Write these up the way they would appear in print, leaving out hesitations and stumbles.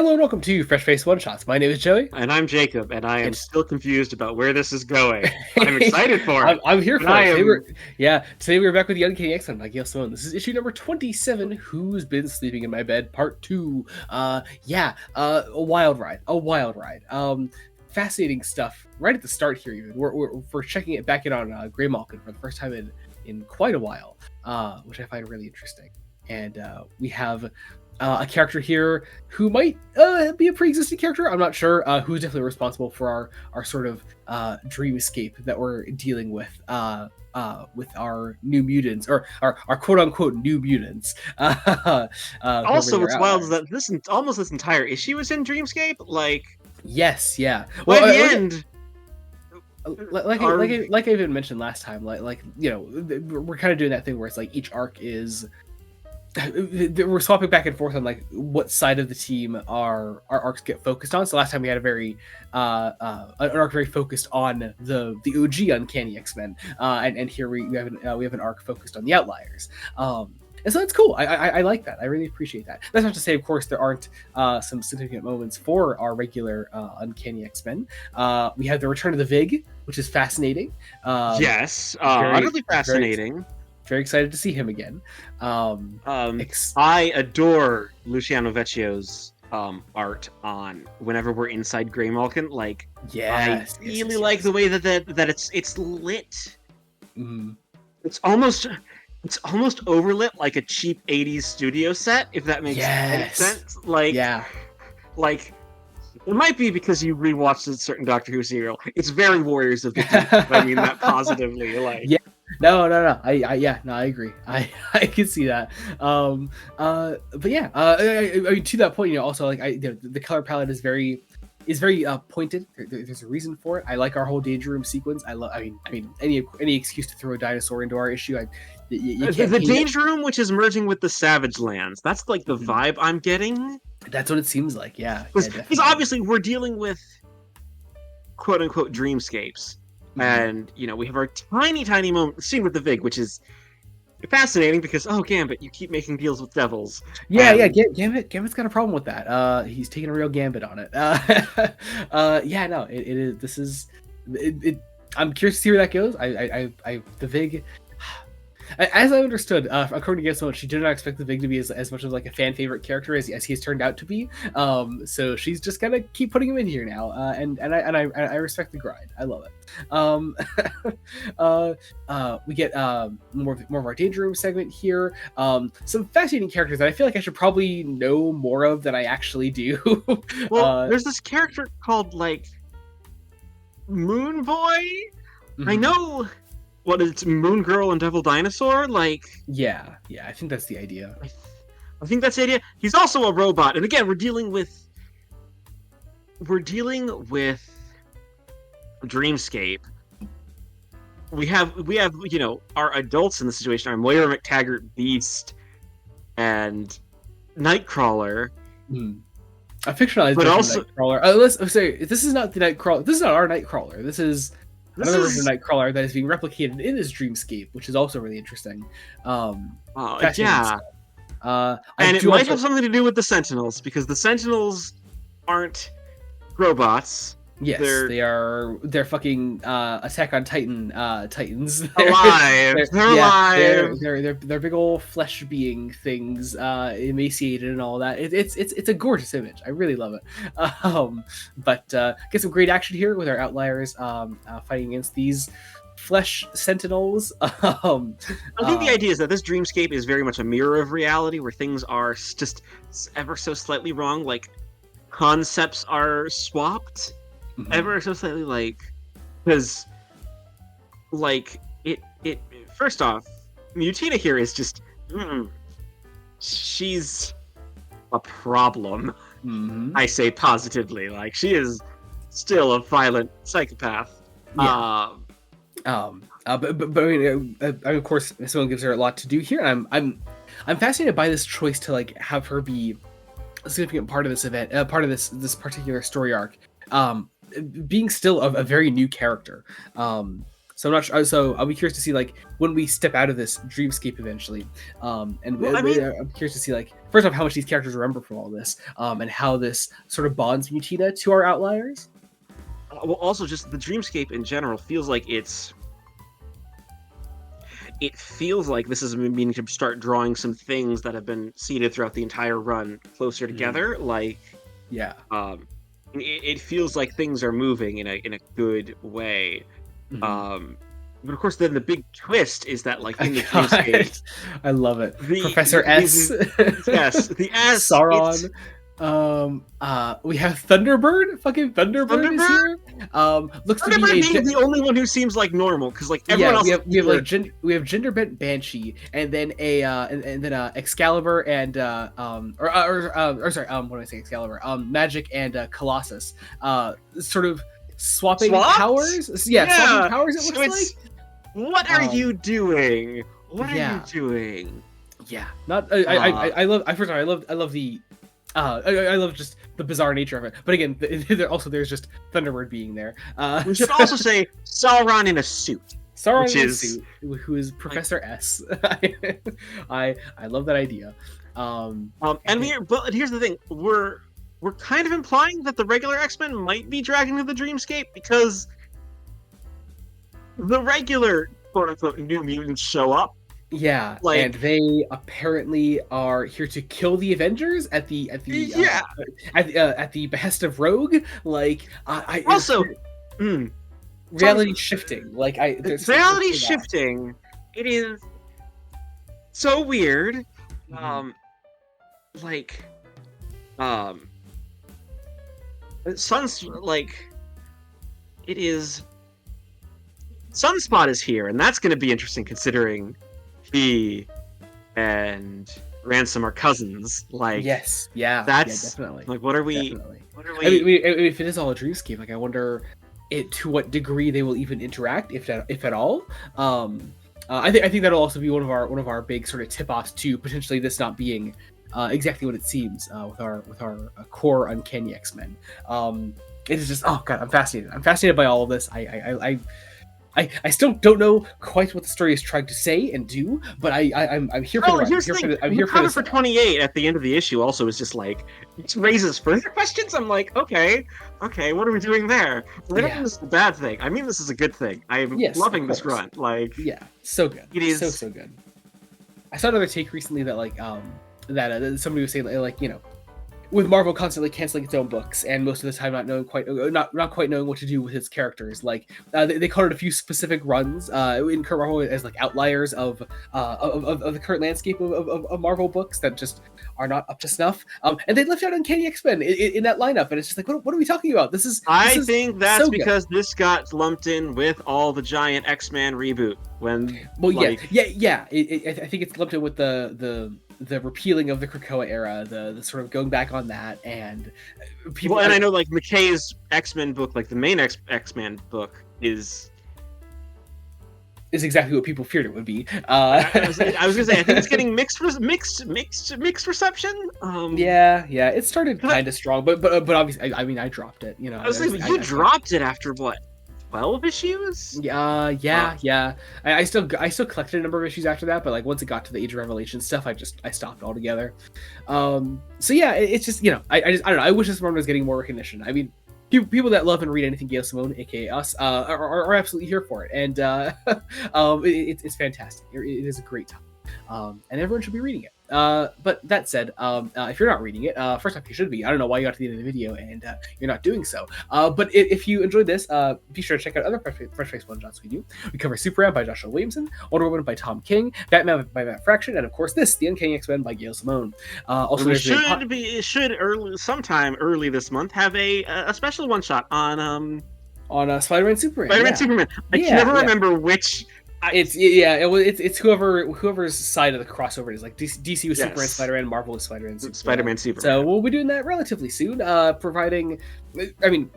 Hello and welcome to Fresh Face One Shots. My name is Joey. And I'm Jacob, and I am And still confused about where this is going. I'm excited for it. I'm here for I it. am... Today we're back with the Uncanny X-Men by Gail Simone. This is issue number 27, Who's Been Sleeping in My Bed, Part 2. A wild ride. Fascinating stuff right at the start here even. We're checking it back in on Grey Malkin for the first time in quite a while, which I find really interesting. And we have a character here who might be a pre-existing character. I'm not sure. Who's definitely responsible for our sort of dreamscape that we're dealing with our New Mutants, or our quote-unquote New Mutants. Also, what's wild is that this entire issue is in Dreamscape. Like, yes, yeah. Well, at the end... Like I even mentioned last time, like you know, we're kind of doing that thing where it's like each arc is... we're swapping back and forth on like what side of the team our arcs get focused on. So last time we had a very an arc very focused on the OG Uncanny X-Men, and here we have an arc focused on the Outliers. And so that's cool. I like that. I really appreciate that. That's not to say, of course, there aren't some significant moments for our regular Uncanny X-Men. We have the return of the Vig, which is fascinating. Yes, utterly fascinating. Very excited to see him again. I adore Luciano Vecchio's art on whenever we're inside Grey Malkin. Like, yes, I really like the way that it's lit. Mm-hmm. It's almost overlit like a cheap 80s studio set, if that makes any sense. Like, yeah. Like, it might be because you rewatched a certain Doctor Who serial. It's very Warriors of the Deep. I mean that positively. Like, yeah. No. I agree. I can see that. But yeah, I mean, to that point, you know, also like the color palette is very pointed. There's a reason for it. I like our whole Danger Room sequence. I mean, any excuse to throw a dinosaur into our issue. The Danger Room, which is merging with the Savage Lands. That's like the vibe I'm getting. That's what it seems like. Yeah, because obviously we're dealing with quote unquote dreamscapes. And, you know, we have our tiny moment scene with the Vig, which is fascinating because, oh, Gambit, you keep making deals with devils. Yeah, Gambit's got a problem with that. He's taking a real Gambit on it. It is. I'm curious to see where that goes. The Vig... As I understood, according to Gail Simone, she did not expect the Vig to be as much of like a fan favorite character as he's turned out to be. So she's just gonna keep putting him in here now, and I respect the grind. I love it. We get more of our Danger Room segment here. Some fascinating characters that I feel like I should probably know more of than I actually do. Well, there's this character called like Moon Boy. Mm-hmm. I know. What is it, Moon Girl and Devil Dinosaur? Like, yeah, I think that's the idea. I think that's the idea. He's also a robot, and again, we're dealing with Dreamscape. We have you know, our adults in the situation are Moira McTaggart, Beast, and Nightcrawler. A fictionalized version of Nightcrawler. Let's say this is not the Nightcrawler. This is not our Nightcrawler. This is another version of Nightcrawler that is being replicated in this dreamscape, which is also really interesting. And it might have something to do with the Sentinels, because the Sentinels aren't robots. Yes, they're fucking Attack on Titan Titans. They're alive. They're big old flesh being things, emaciated and all that. It's a gorgeous image. I really love it. But get some great action here with our Outliers fighting against these flesh sentinels. I think the idea is that this dreamscape is very much a mirror of reality, where things are just ever so slightly wrong. Like, concepts are swapped. Ever so slightly, like, because, like, it first off, Mutina here is just, she's a problem. I say positively, like, she is still a violent psychopath. Yeah. But I mean, of course, someone gives her a lot to do here. I'm fascinated by this choice to like have her be a significant part of this event, part of this particular story arc. Being still a very new character. So So I'm not sure, so I'll be curious to see like when we step out of this dreamscape eventually, I'm curious to see like first off how much these characters remember from all this, and how this sort of bonds Mutina to our outliers. Well, also just the dreamscape in general feels like it feels like this is meaning to start drawing some things that have been seeded throughout the entire run closer together. Like, yeah, it feels like things are moving in a good way. But of course, then the big twist is that, like, in the dreamscape, I love it. Professor S. Yes, the S. Sauron. We have Thunderbird. Fucking Thunderbird is here. Looks Thunderbird to be being the only one who seems like normal, because like everyone else. We have Genderbent Banshee, and then Excalibur and what do I say? Excalibur. Magic and Colossus. Sort of swapping powers. Yeah, swapping powers. It looks like. What are you doing? What are you doing? Yeah, not. I love the. I love just the bizarre nature of it. But again, there's just Thunderbird being there. We should also say Sauron in a suit. Sauron in a suit, who is Professor S. I love that idea. But here's the thing: we're kind of implying that the regular X-Men might be dragging to the dreamscape because the regular quote-unquote New Mutants show up. Yeah, and they apparently are here to kill the Avengers at the behest of Rogue. Like, reality shifting. Like, reality shifting. It is so weird. Sunspot is here, and that's going to be interesting considering he and Ransom are cousins. Like, yes, yeah, that's definitely. Like, what are we? Definitely. I mean, if it is all a dreamscape, like, I wonder to what degree they will even interact, if at all. I think that'll also be one of our big sort of tip-offs to potentially this not being exactly what it seems with our core Uncanny X-Men. It is just, oh god, I'm fascinated. I'm fascinated by all of this. I still don't know quite what the story is trying to say and do, but I'm here for the ride. I'm here for this. For 28 at the end of the issue also is just like, it raises further questions. I'm like, okay, what are we doing there? I don't mean this is a bad thing. I mean this is a good thing. I'm loving this run. Like, yeah, so good. It is so good. I saw another take recently that like that somebody was saying like, you know, with Marvel constantly canceling its own books and most of the time not quite knowing what to do with its characters, like they colored a few specific runs in current Marvel as like outliers of the current landscape of Marvel books that just are not up to snuff, and they left out Uncanny X-Men in that lineup, and it's just like, what are we talking about? I think that's so because this got lumped in with all the giant X-Men reboot when. Well, I think it's lumped in with the repealing of the Krakoa era, the sort of going back on that, and people. Well, and I know like McKay's X-Men book, like the main X-Men book, is exactly what people feared it would be. I was gonna say, I think it's getting mixed reception. Yeah, it started kind of strong, but obviously, I mean, I dropped it. You know, I was like, you dropped it after what? 12 issues? Yeah. I still collected a number of issues after that, but like once it got to the Age of Revelation stuff, I stopped altogether. So yeah, it's just, you know, I don't know. I wish this one was getting more recognition. I mean, people that love and read anything Gail Simone, aka us, are absolutely here for it, and it's fantastic. It is a great time, and everyone should be reading it. But that said, if you're not reading it, first off, you should be. I don't know why you got to the end of the video and you're not doing so. But if you enjoyed this, be sure to check out other Fresh Face one-shots we do. We cover Superman by Joshua Williamson, Wonder Woman by Tom King, Batman by Matt Fraction, and of course this, The Uncanny X-Men by Gail Simone. Also, sometime early this month have a special one-shot on Spider-Man Superman. Superman. I can never remember which It's whoever's side of the crossover it is. Like DC with Superman, Spider-Man, Marvel with Spider-Man, Superman. So we'll be doing that relatively soon. Providing, I mean,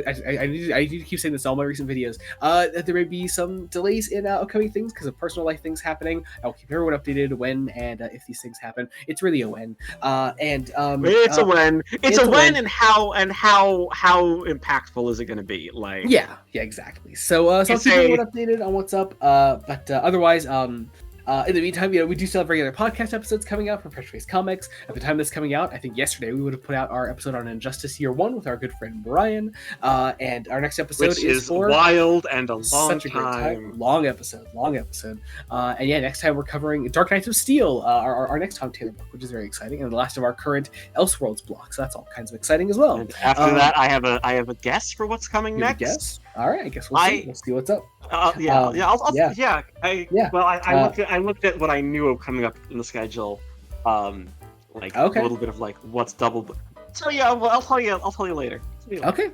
I need to keep saying this in all my recent videos. That there may be some delays in upcoming things because of personal life things happening. I'll keep everyone updated when and if these things happen. It's really a when. It's a when. It's a when, and how impactful is it going to be? Like yeah, exactly. So I'll keep everyone updated on what's up. But otherwise, in the meantime, we do still have regular podcast episodes coming out from Fresh Face Comics. At the time this coming out, I think yesterday we would have put out our episode on Injustice Year 1 with our good friend Brian. And our next episode is for wild and a long such a great time. Long episode. And yeah, next time we're covering Dark Knights of Steel, our next Tom Taylor book, which is very exciting, and the last of our current Elseworlds blocks. So that's all kinds of exciting as well. And after that, I have a guess for what's coming next. Guess? All right, I guess we'll see. We'll see what's up. I looked at what I knew of coming up in the schedule, a little bit of like what's double. So yeah, well, I'll tell you later. Okay.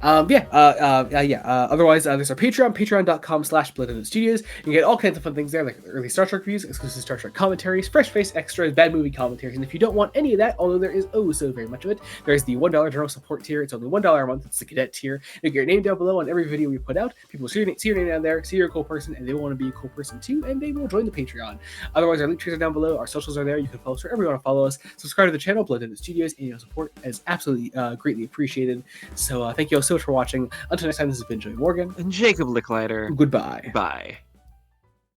Otherwise, there's our Patreon, patreon.com/BloodHoundStudios. You can get all kinds of fun things there, like early Star Trek reviews, exclusive Star Trek commentaries, fresh face extras, bad movie commentaries. And if you don't want any of that, although there is so very much of it, there's the $1 general support tier. It's only $1 a month. It's the cadet tier. You get your name down below on every video we put out. People see your name down there, see you're a cool person, and they want to be a cool person too, and they will join the Patreon. Otherwise, our link trees are down below. Our socials are there. You can follow us wherever you want to follow us. Subscribe to the channel, Bloodhound Studios, and your support is absolutely greatly appreciated. So thank you all so much for watching. Until next time, this has been Joey Morgan and Jacob Licklider. Goodbye. Bye.